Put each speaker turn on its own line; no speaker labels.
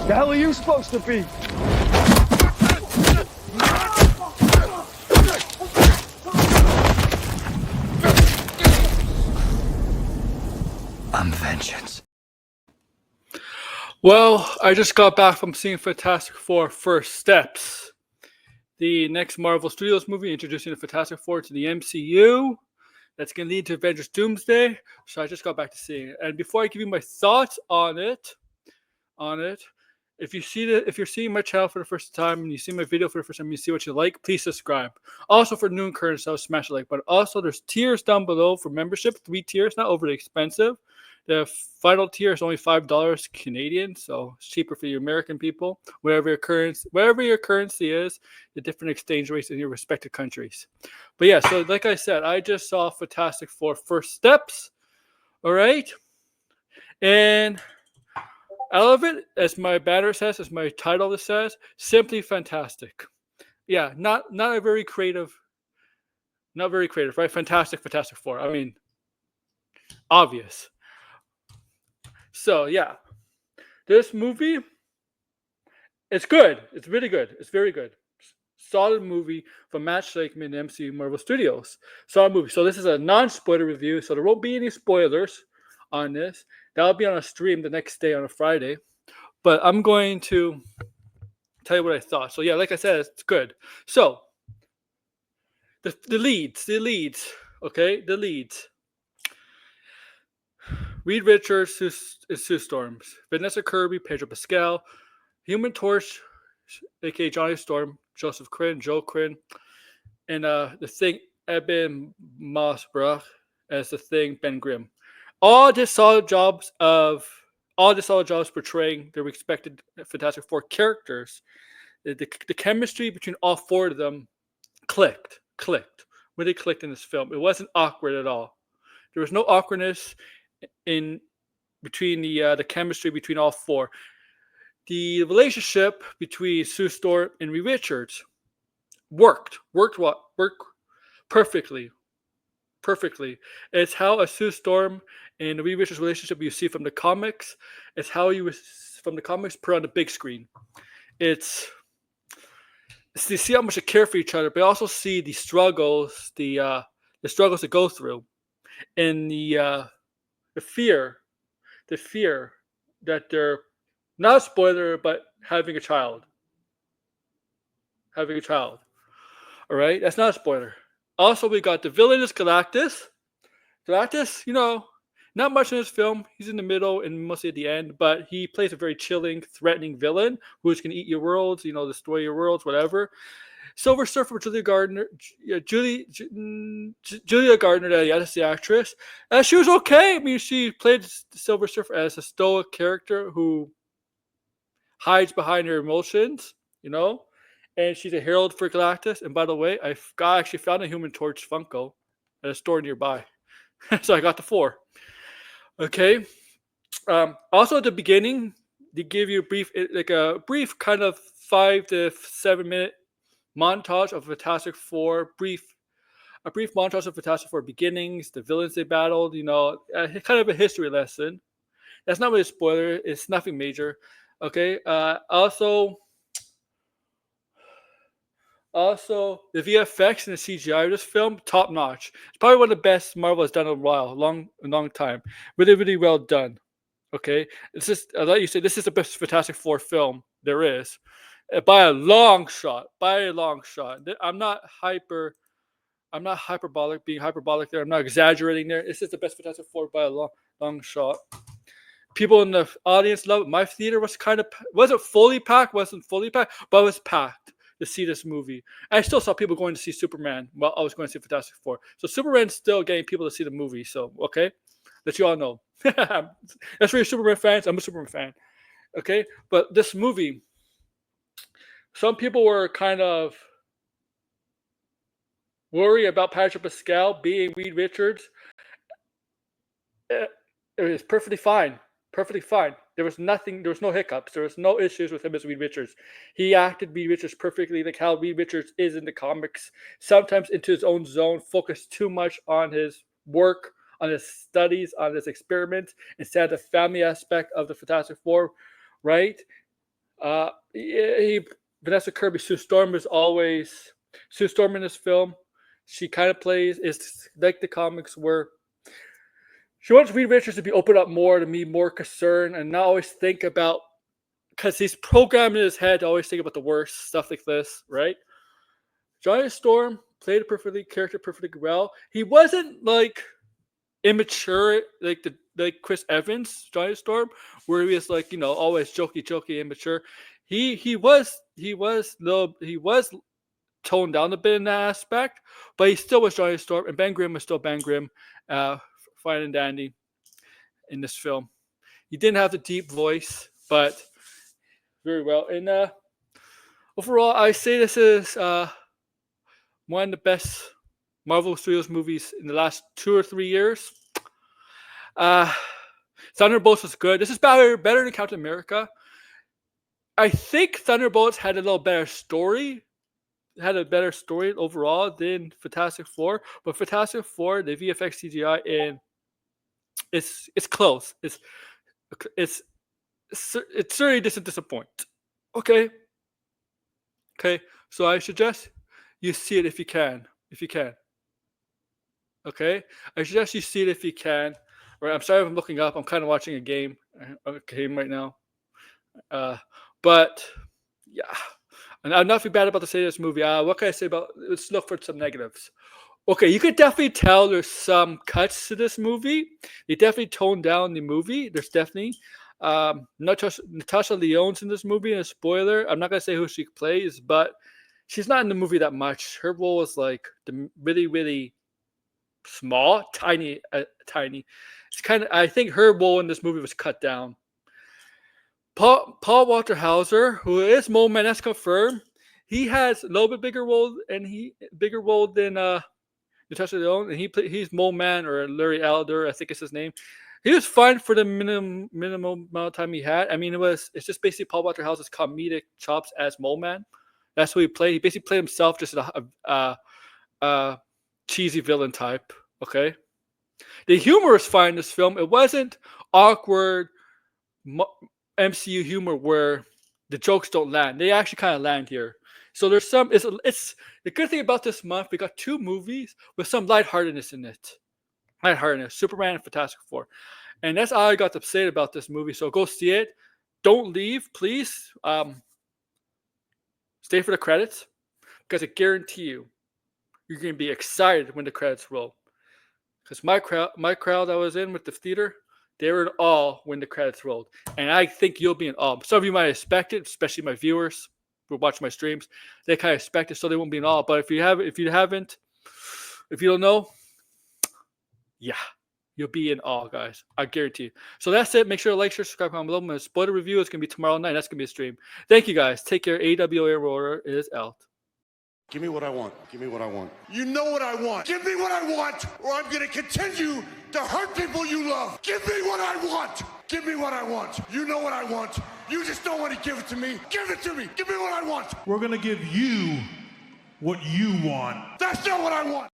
The hell are you supposed to be?
I'm vengeance.
Well, I just got back from seeing Fantastic Four First Steps, the next Marvel Studios movie introducing the Fantastic Four to the MCU. That's going to lead to Avengers Doomsday. So I just got back to seeing it. And before I give you my thoughts on it, if you're seeing my channel for the first time and you see my video for the first time, you see what you like, please subscribe. Also for new and current stuff, smash the like button. Also, there's tiers down below for membership. 3 tiers, not overly expensive. The final tier is only $5 Canadian, so it's cheaper for you American people. Wherever your currency is, the different exchange rates in your respective countries. But yeah, so like I said, I just saw Fantastic Four First Steps. All right, and I love it, as my banner says, as my title says, simply fantastic. Yeah, not very creative, right? Fantastic Four. I mean, obvious. So yeah, this movie, it's good. It's really good. It's very good. Solid movie from Matt Shakman and MCU Marvel Studios. Solid movie. So this is a non-spoiler review, so there won't be any spoilers on this. That'll be on a stream the next day on a Friday. But I'm going to tell you what I thought. So yeah, like I said, it's good. So the leads, okay, the leads. Reed Richards, Sue Storms, Vanessa Kirby, Pedro Pascal, Human Torch, aka Johnny Storm, Joseph Quinn, Joe Quinn, and the Thing, Eben Mossbrough as the Thing, Ben Grimm. All did solid jobs portraying the expected Fantastic Four characters. The chemistry between all 4 of them clicked. Really clicked in this film. It wasn't awkward at all. There was no awkwardness in between the chemistry between all 4. The relationship between Sue Storm and Reed Richards worked perfectly. It's how a Sue Storm and the Reed Richards relationship you see from the comics. It's how you from the comics put on the big screen. It's you see how much they care for each other, but also see the struggles, the struggles they go through, and the fear that they're not a spoiler, but having a child. All right, that's not a spoiler. Also, we got the villain is Galactus. Not much in this film. He's in the middle and mostly at the end, but he plays a very chilling, threatening villain who's going to eat your worlds, destroy your worlds, whatever. Silver Surfer, Julia Gardner. That's the actress. She was okay. I mean, she played Silver Surfer as a stoic character who hides behind her emotions, and she's a herald for Galactus. And by the way, I actually found a Human Torch Funko at a store nearby. So I got the 4. Okay. Also at the beginning, they give you a brief kind of 5 to 7 minute montage of Fantastic Four, a brief montage of Fantastic Four beginnings, the villains they battled, kind of a history lesson. That's not really a spoiler. It's nothing major. Okay. Also, the VFX and the CGI of this film, top notch. It's probably one of the best Marvel has done in a while, a long time. Really, really well done. Okay, it's just like you said, this is the best Fantastic Four film there is, by a long shot. I'm not being hyperbolic there. I'm not exaggerating there. This is the best Fantastic Four by a long shot. People in the audience love it. My theater wasn't fully packed, but it was packed to see this movie. I still saw people going to see Superman while I was going to see Fantastic Four. So Superman's still getting people to see the movie. So, okay, let you all know. That's for your Superman fans. I'm a Superman fan. Okay, but this movie, some people were kind of worried about Patrick Pascal being Reed Richards. It was perfectly fine. There was no hiccups. There was no issues with him as Reed Richards. He acted Reed Richards perfectly, like how Reed Richards is in the comics. Sometimes into his own zone, focused too much on his work, on his studies, on his experiments, instead of the family aspect of the Fantastic Four, right? Vanessa Kirby, Sue Storm is always Sue Storm in this film. She kind of plays is like the comics where she wants Reed Richards to be opened up more, to be more concerned, and not always think about, because he's programmed in his head to always think about the worst stuff like this, right? Johnny Storm played a character perfectly well. He wasn't like immature like Chris Evans, Johnny Storm, where he was like, always jokey, immature. He was toned down a bit in that aspect, but he still was Johnny Storm, and Ben Grimm was still Ben Grimm, fine and dandy in this film. He didn't have the deep voice, but very well. And overall, I say this is one of the best Marvel Studios movies in the last 2 or 3 years. Thunderbolts was good. This is better than Captain America. I think Thunderbolts had a little better story. Overall than Fantastic Four, but Fantastic Four, the VFX CGI, and it's close. It certainly doesn't disappoint. Okay. So I suggest you see it if you can. Okay, I suggest you see it if you can. Right, I'm sorry if I'm looking up. I'm kind of watching a game right now. But yeah, and I'm not feeling bad about to say this movie. What can I say about? Let's look for some negatives. Okay, you could definitely tell there's some cuts to this movie. They definitely toned down the movie. There's definitely Natasha Lyonne's in this movie. And a spoiler, I'm not gonna say who she plays, but she's not in the movie that much. Her role is like the really, really small, tiny. It's kind of. I think her role in this movie was cut down. Paul Walter Hauser, who is Mole Man, that's confirmed. He has a little bit bigger role than Natasha Lyonne, and he's Mole Man, or Larry Elder, I think is his name. He was fine for the minimum amount of time he had. I mean, it's just basically Paul Walter Hauser's comedic chops as Mole Man. That's who he played. He basically played himself, just a cheesy villain type. Okay, the humor is fine in this film. It wasn't awkward MCU humor where the jokes don't land. They actually kind of land here. So there's some. It's the good thing about this month. We got 2 movies with some lightheartedness in it. Superman and Fantastic Four, and that's all I got to say about this movie. So go see it. Don't leave, please. Stay for the credits, because I guarantee you're going to be excited when the credits roll. Because my crowd I was in with the theater, they were in awe when the credits rolled, and I think you'll be in awe. Some of you might expect it, especially my viewers who watch my streams. They kind of expect it, so they won't be in awe. But if you don't know, yeah, you'll be in awe, guys. I guarantee you. So that's it. Make sure to like, share, subscribe, comment below. My spoiler review is going to be tomorrow night. That's going to be a stream. Thank you, guys. Take care. AWA Aurora is out.
Give me what I want. Give me what I want. You know what I want. Give me what I want, or I'm going to continue to hurt people you love. Give me what I want. Give me what I want. You know what I want. You just don't want to give it to me. Give it to me. Give me what I want.
We're going to give you what you want.
That's not what I want.